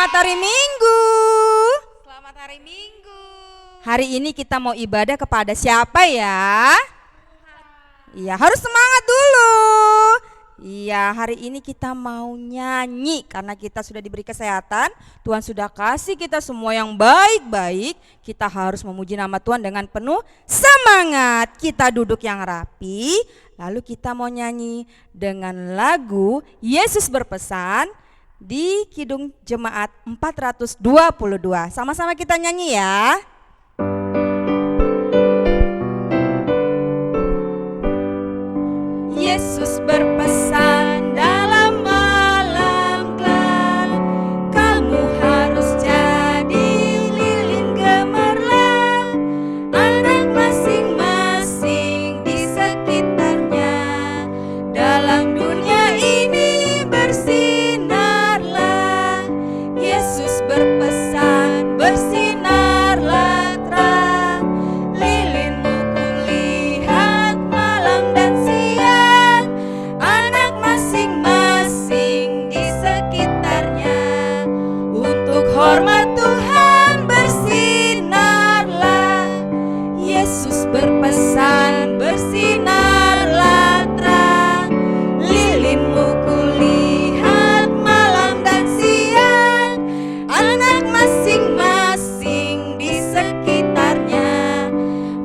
Selamat hari Minggu. Selamat hari Minggu. Hari ini kita mau ibadah kepada siapa ya? Iya, harus semangat dulu. Iya, hari ini kita mau nyanyi karena kita sudah diberi kesehatan. Tuhan sudah kasih kita semua yang baik-baik. Kita harus memuji nama Tuhan dengan penuh semangat. Kita duduk yang rapi, lalu kita mau nyanyi dengan lagu Yesus Berpesan di Kidung Jemaat 422. Sama-sama kita nyanyi ya. Yesus berpesan dalam malam gelap, kamu harus jadi lilin gemerlap, anak masing-masing di sekitarnya, dalam dunia ini bersinarlah. Yesus berpesan bersinarlah terang, lilinmu kulihat malam dan siang, anak masing-masing di sekitarnya, untuk hormat Tuhan bersinarlah. Yesus berpesan bersinarlah terang, lilinmu kulihat malam dan siang, anak masing-masing di sekitarnya,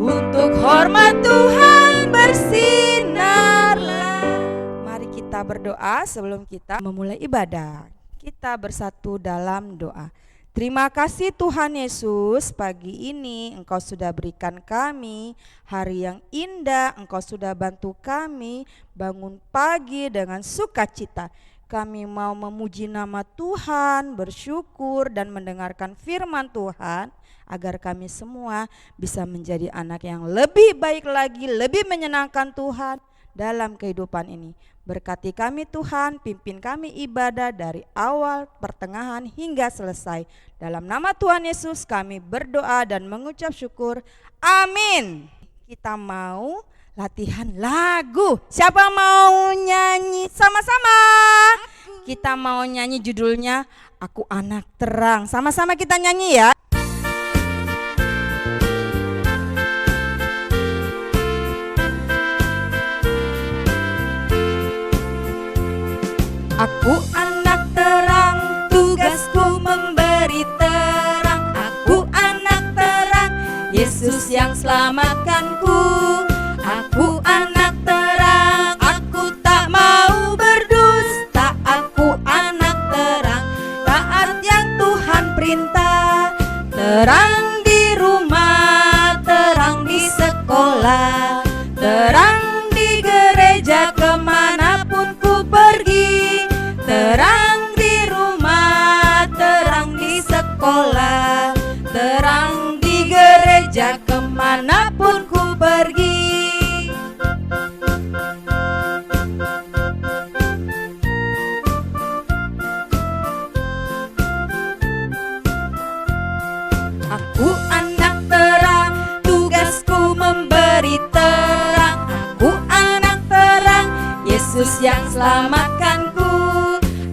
untuk hormat Tuhan bersinarlah. Mari kita berdoa sebelum kita memulai ibadah. Kita bersatu dalam doa. Terima kasih Tuhan Yesus, pagi ini Engkau sudah berikan kami hari yang indah. Engkau sudah bantu kami bangun pagi dengan sukacita. Kami mau memuji nama Tuhan, bersyukur dan mendengarkan firman Tuhan, agar kami semua bisa menjadi anak yang lebih baik lagi, lebih menyenangkan Tuhan dalam kehidupan ini. Berkati kami Tuhan, pimpin kami ibadah dari awal, pertengahan hingga selesai. Dalam nama Tuhan Yesus kami berdoa dan mengucap syukur. Amin. Kita mau latihan lagu. Siapa mau nyanyi sama-sama? Kita mau nyanyi judulnya Aku Anak Terang. Sama-sama kita nyanyi ya. Aku anak terang, tugasku memberi terang. Aku anak terang, Yesus yang selamatkanku. Aku anak terang, aku tak mau berdusta. Aku anak terang, taat yang Tuhan perintah. Terang di rumah, terang di sekolah, terang di gereja kemanapun ku pergi. Terang di rumah, terang di sekolah, terang di gereja kemanapun ku pergi. Aku anak terang, tugasku memberi terang. Aku anak terang, Yesus yang selamatkanku.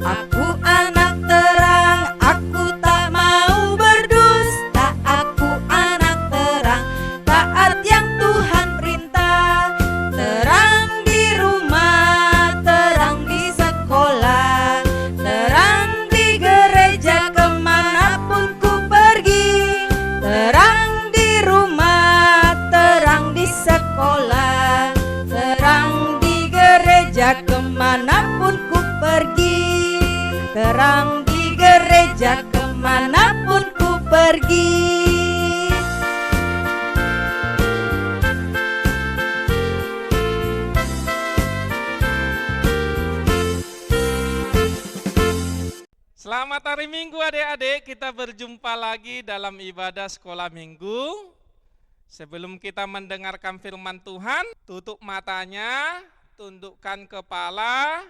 Aku anak terang, aku tak mau berdusta. Aku anak terang, taat yang Tuhan perintah. Terang di rumah, terang di sekolah, terang di gereja kemanapun ku pergi. Terang di rumah, terang di sekolah, terang di gereja kemanapun ku pergi. Terang di gereja kemanapun ku pergi. Selamat hari Minggu adik-adik, kita berjumpa lagi dalam ibadah sekolah minggu. Sebelum kita mendengarkan firman Tuhan, tutup matanya, tundukkan kepala,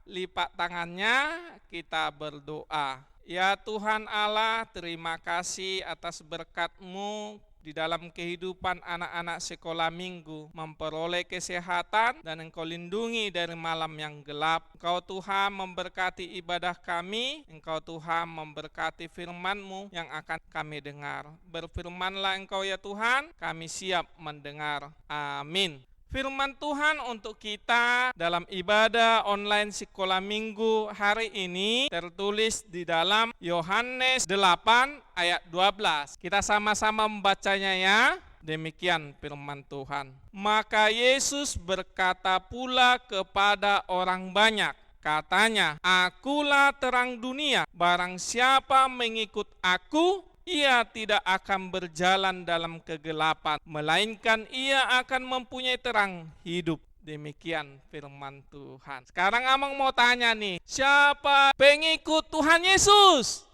lipat tangannya, kita berdoa. Ya Tuhan Allah, terima kasih atas berkat-Mu di dalam kehidupan anak-anak sekolah minggu, memperoleh kesehatan, dan Engkau lindungi dari malam yang gelap. Engkau Tuhan memberkati ibadah kami, Engkau Tuhan memberkati firman-Mu yang akan kami dengar. Berfirmanlah Engkau ya Tuhan, kami siap mendengar. Amin. Firman Tuhan untuk kita dalam ibadah online sekolah minggu hari ini tertulis di dalam Yohanes 8 ayat 12. Kita sama-sama membacanya ya. Demikian firman Tuhan. Maka Yesus berkata pula kepada orang banyak, katanya, "Akulah terang dunia, barang siapa mengikut aku, ia tidak akan berjalan dalam kegelapan, melainkan ia akan mempunyai terang hidup." Demikian firman Tuhan. Sekarang Amang mau tanya nih, siapa pengikut Tuhan Yesus?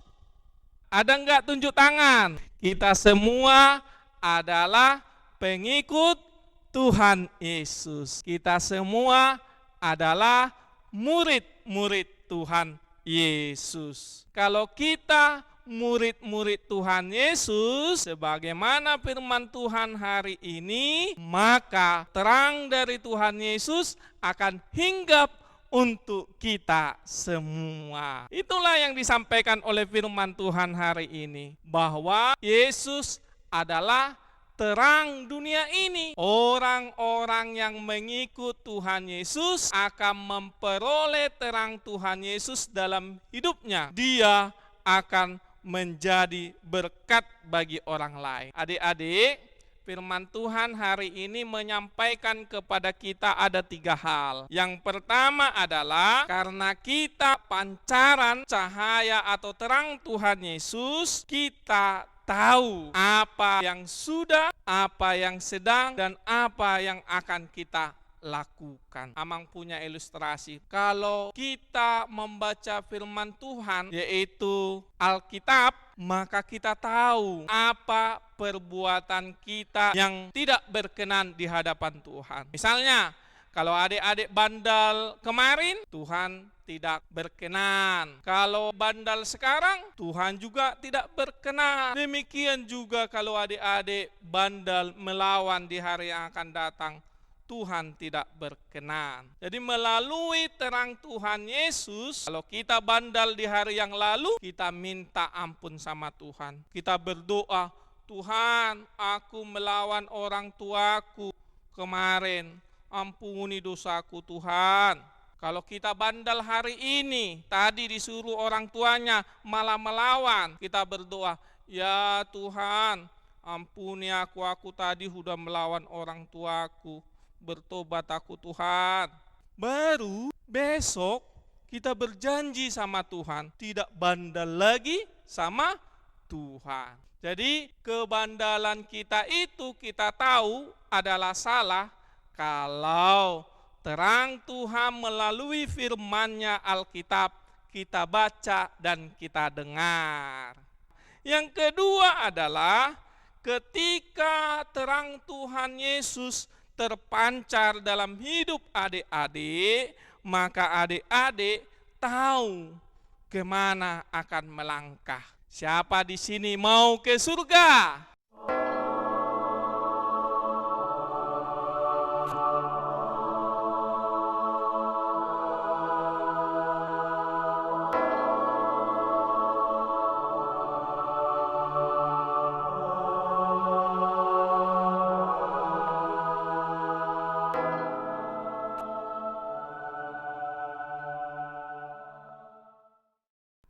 Ada enggak tunjuk tangan? Kita semua adalah pengikut Tuhan Yesus. Kita semua adalah murid-murid Tuhan Yesus. Kalau kita murid-murid Tuhan Yesus, sebagaimana firman Tuhan hari ini, maka terang dari Tuhan Yesus akan hinggap untuk kita semua. Itulah yang disampaikan oleh firman Tuhan hari ini, bahwa Yesus adalah terang dunia ini. Orang-orang yang mengikut Tuhan Yesus akan memperoleh terang Tuhan Yesus dalam hidupnya. Dia akan menjadi berkat bagi orang lain. Adik-adik, firman Tuhan hari ini menyampaikan kepada kita ada 3 hal. Yang pertama adalah karena kita pancaran cahaya atau terang Tuhan Yesus, kita tahu apa yang sudah, apa yang sedang, dan apa yang akan kita lakukan. Amang punya ilustrasi. Kalau kita membaca firman Tuhan, yaitu Alkitab, maka kita tahu apa perbuatan kita yang tidak berkenan di hadapan Tuhan. Misalnya, kalau adik-adik bandal kemarin, Tuhan tidak berkenan. Kalau bandal sekarang, Tuhan juga tidak berkenan. Demikian juga kalau adik-adik bandal melawan di hari yang akan datang, Tuhan tidak berkenan. Jadi melalui terang Tuhan Yesus, kalau kita bandal di hari yang lalu, kita minta ampun sama Tuhan. Kita berdoa, Tuhan, aku melawan orang tuaku kemarin, ampuni dosaku Tuhan. Kalau kita bandal hari ini, tadi disuruh orang tuanya malah melawan, kita berdoa, ya Tuhan, ampuni aku tadi sudah melawan orang tuaku. Bertobat aku Tuhan. Baru besok kita berjanji sama Tuhan, tidak bandal lagi sama Tuhan. Jadi kebandalan kita itu kita tahu adalah salah kalau terang Tuhan melalui firman-Nya Alkitab kita baca dan kita dengar. Yang kedua adalah ketika terang Tuhan Yesus terpancar dalam hidup adik-adik, maka adik-adik tahu kemana akan melangkah. Siapa di sini mau ke surga?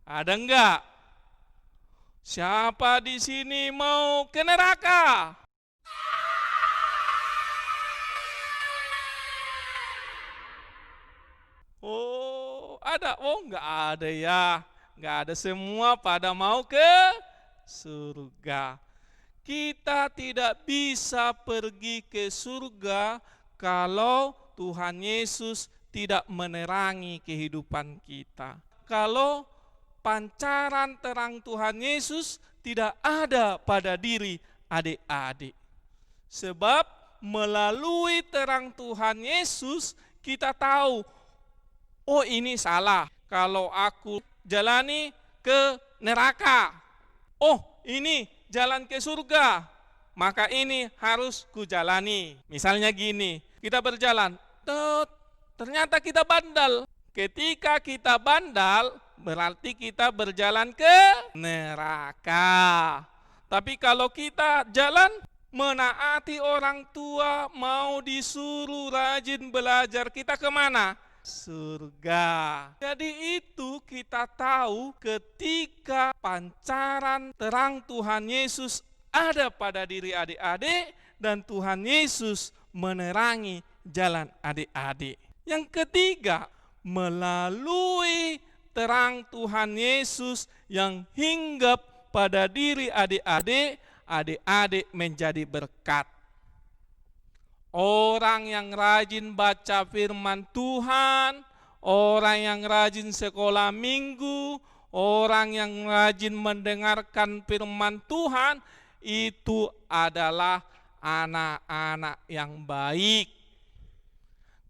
Ada enggak? Siapa di sini mau ke neraka? Oh, ada. Oh, enggak ada ya. Enggak ada, semua pada mau ke surga. Kita tidak bisa pergi ke surga kalau Tuhan Yesus tidak menerangi kehidupan kita. Kalau pancaran terang Tuhan Yesus tidak ada pada diri adik-adik. Sebab melalui terang Tuhan Yesus kita tahu, oh ini salah kalau aku jalani ke neraka. Oh ini jalan ke surga. maka ini harus kujalani. Misalnya gini, kita berjalan, ternyata kita bandal. Ketika kita bandal, berarti kita berjalan ke neraka. Tapi kalau kita jalan menaati orang tua, mau disuruh rajin belajar, kita kemana? Surga. Jadi itu kita tahu ketika pancaran terang Tuhan Yesus ada pada diri adik-adik dan Tuhan Yesus menerangi jalan adik-adik. Yang ketiga, melalui terang Tuhan Yesus yang hinggap pada diri adik-adik, adik-adik menjadi berkat. Orang yang rajin baca firman Tuhan, orang yang rajin sekolah minggu, orang yang rajin mendengarkan firman Tuhan, itu adalah anak-anak yang baik.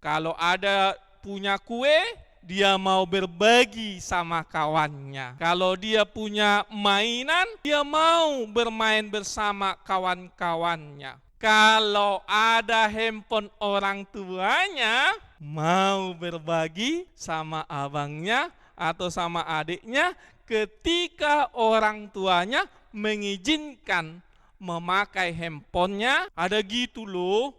Kalau ada punya kue, dia mau berbagi sama kawannya. Kalau dia punya mainan, dia mau bermain bersama kawan-kawannya. Kalau ada handphone orang tuanya, mau berbagi sama abangnya atau sama adiknya ketika orang tuanya mengizinkan memakai handphonenya. Ada gitu loh,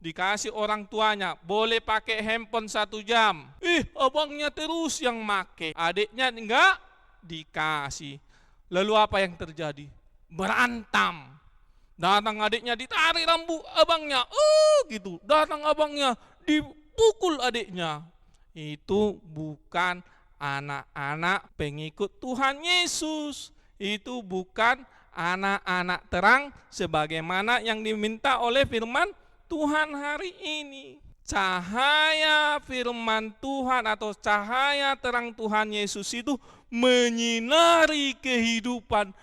dikasih orang tuanya, boleh pakai handphone 1 jam. Abangnya terus yang make, adiknya enggak dikasih. Lalu apa yang terjadi? Berantem. Datang adiknya ditarik rambut abangnya, gitu. Datang abangnya dipukul adiknya. Itu bukan anak-anak pengikut Tuhan Yesus. Itu bukan anak-anak terang sebagaimana yang diminta oleh firman Tuhan hari ini. Cahaya firman Tuhan atau cahaya terang Tuhan Yesus itu menyinari kehidupan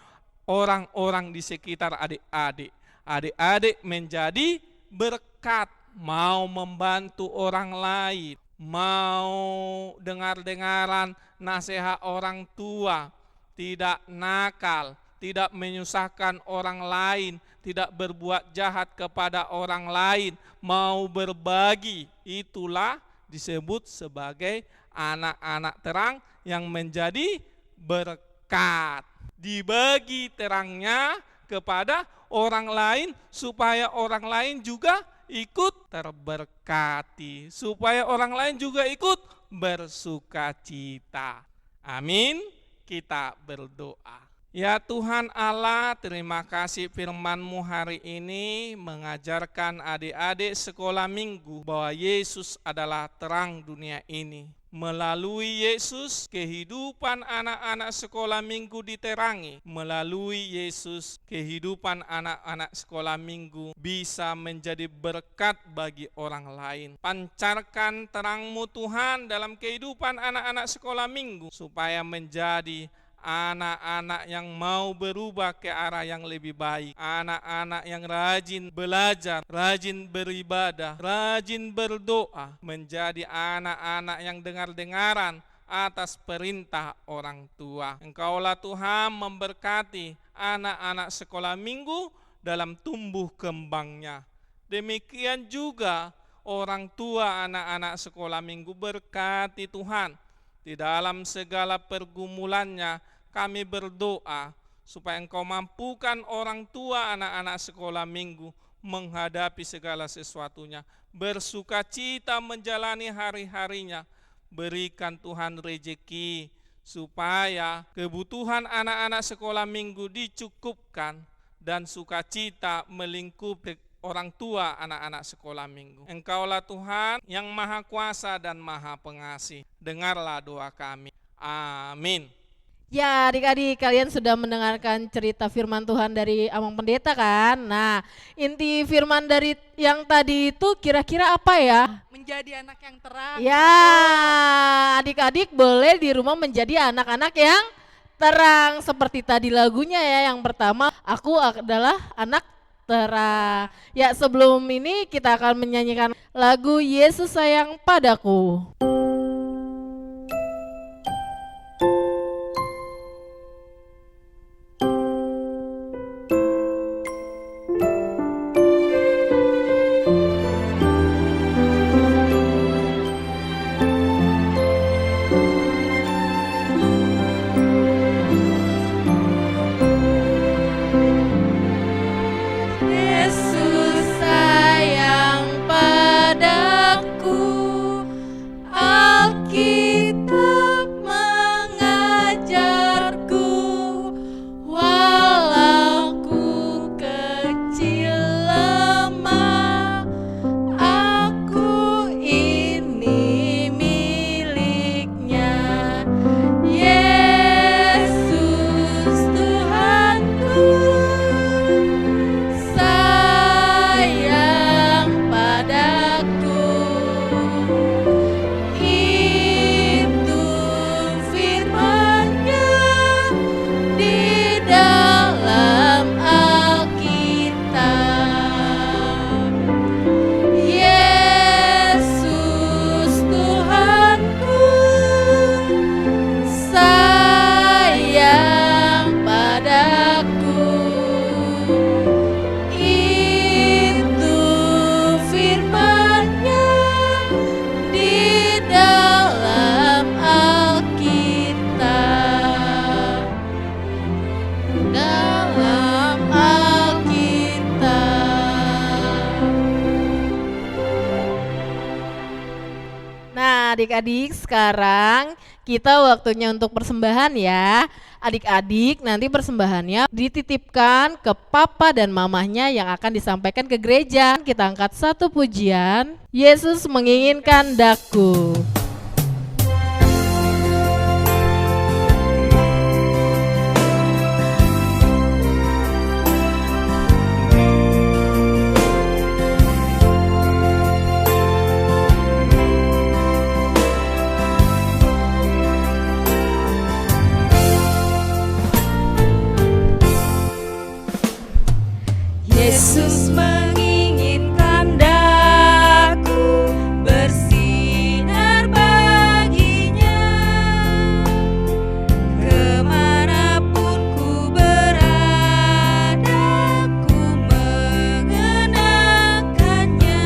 orang-orang di sekitar adik-adik. Adik-adik menjadi berkat, mau membantu orang lain, mau dengar-dengaran nasihat orang tua, tidak nakal, tidak menyusahkan orang lain, tidak berbuat jahat kepada orang lain, mau berbagi. Itulah disebut sebagai anak-anak terang yang menjadi berkat. Dibagi terangnya kepada orang lain supaya orang lain juga ikut terberkati, supaya orang lain juga ikut bersukacita. Amin. Kita berdoa. Ya Tuhan Allah, terima kasih firman-Mu hari ini mengajarkan adik-adik sekolah minggu bahwa Yesus adalah terang dunia ini. Melalui Yesus, kehidupan anak-anak sekolah minggu diterangi. Melalui Yesus, kehidupan anak-anak sekolah minggu bisa menjadi berkat bagi orang lain. Pancarkan terang-Mu Tuhan dalam kehidupan anak-anak sekolah minggu, supaya menjadi anak-anak yang mau berubah ke arah yang lebih baik. Anak-anak yang rajin belajar, rajin beribadah, rajin berdoa. Menjadi anak-anak yang dengar-dengaran atas perintah orang tua. Engkaulah Tuhan memberkati anak-anak sekolah minggu dalam tumbuh kembangnya. Demikian juga orang tua anak-anak sekolah minggu, berkati Tuhan. Di dalam segala pergumulannya kami berdoa supaya Engkau mampukan orang tua anak-anak sekolah minggu menghadapi segala sesuatunya, bersukacita menjalani hari-harinya. Berikan Tuhan rezeki supaya kebutuhan anak-anak sekolah minggu dicukupkan dan sukacita melingkupi orang tua anak-anak sekolah minggu. Engkaulah Tuhan yang maha kuasa dan maha pengasih. Dengarlah doa kami. Amin. Ya adik-adik, kalian sudah mendengarkan cerita firman Tuhan dari Amang Pendeta kan? Nah, inti firman dari yang tadi itu kira-kira apa ya? Menjadi anak yang terang. Ya, adik-adik boleh di rumah menjadi anak-anak yang terang. Seperti tadi lagunya ya, yang pertama, aku adalah anak terang. Ya, sebelum ini kita akan menyanyikan lagu Yesus Sayang Padaku. Alkitab mengajarku, walau ku kecil lemah, aku ini miliknya. Yesus Tuhanku sayang padaku. Itu firman-Nya di dalam Alkitab. Yesus Tuhanku sayang padaku. Itu firman-Nya di dalam Alkitab. Dalam Alkitab. Nah, adik-adik, sekarang kita waktunya untuk persembahan ya. Adik-adik, nanti persembahannya dititipkan ke papa dan mamahnya yang akan disampaikan ke gereja. Kita angkat satu pujian. Yesus menginginkan daku. Yesus menginginkan daku bersinar baginya, kemanapun ku berada ku mengenakannya.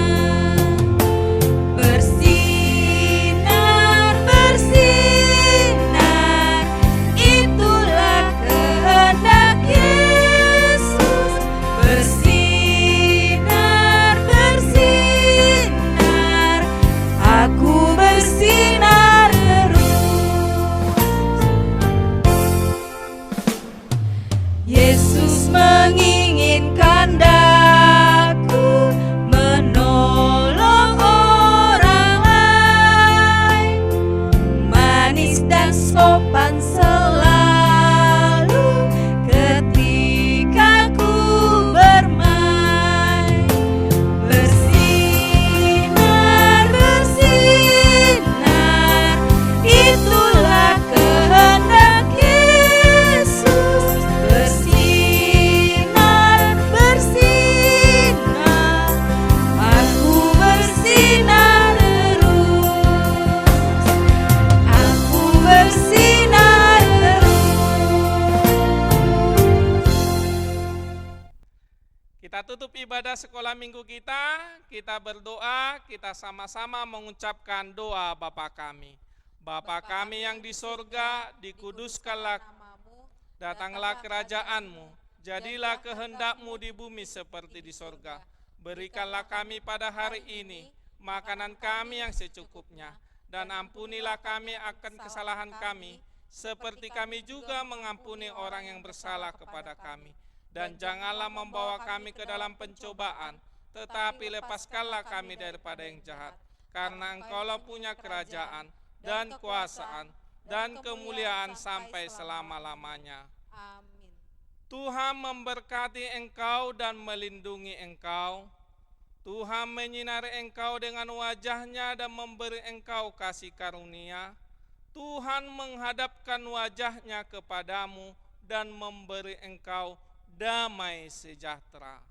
Bersinar, bersinar, itulah kehendak Yesus. Bersinar, bersinar, aku bersinar terus. Yesus menginginkan daku menolong orang lain, manis dan sopan selalu ketika ku bermain. Bersinar, bersinar, itulah kehendak Yesus. Bersinar, bersinar, aku bersinar terus. Aku bersinar terus. Kita tutup ibadah sekolah minggu kita berdoa, kita sama-sama mengucapkan doa Bapa kami. Bapa kami yang di sorga, dikuduskanlah namamu, datanglah kerajaanmu, jadilah kehendak-Mu di bumi seperti di sorga. Berikanlah kami pada hari ini makanan kami yang secukupnya, dan ampunilah kami akan kesalahan kami, seperti kami juga mengampuni orang yang bersalah kepada kami. Dan janganlah membawa kami ke dalam pencobaan, tetapi lepaskanlah kami daripada yang jahat. Karena Engkaulah punya kerajaan dan kuasaan dan kemuliaan sampai selama-lamanya. Amin. Tuhan memberkati engkau dan melindungi engkau. Tuhan menyinari engkau dengan wajah-Nya dan memberi engkau kasih karunia. Tuhan menghadapkan wajah-Nya kepadamu dan memberi engkau damai sejahtera.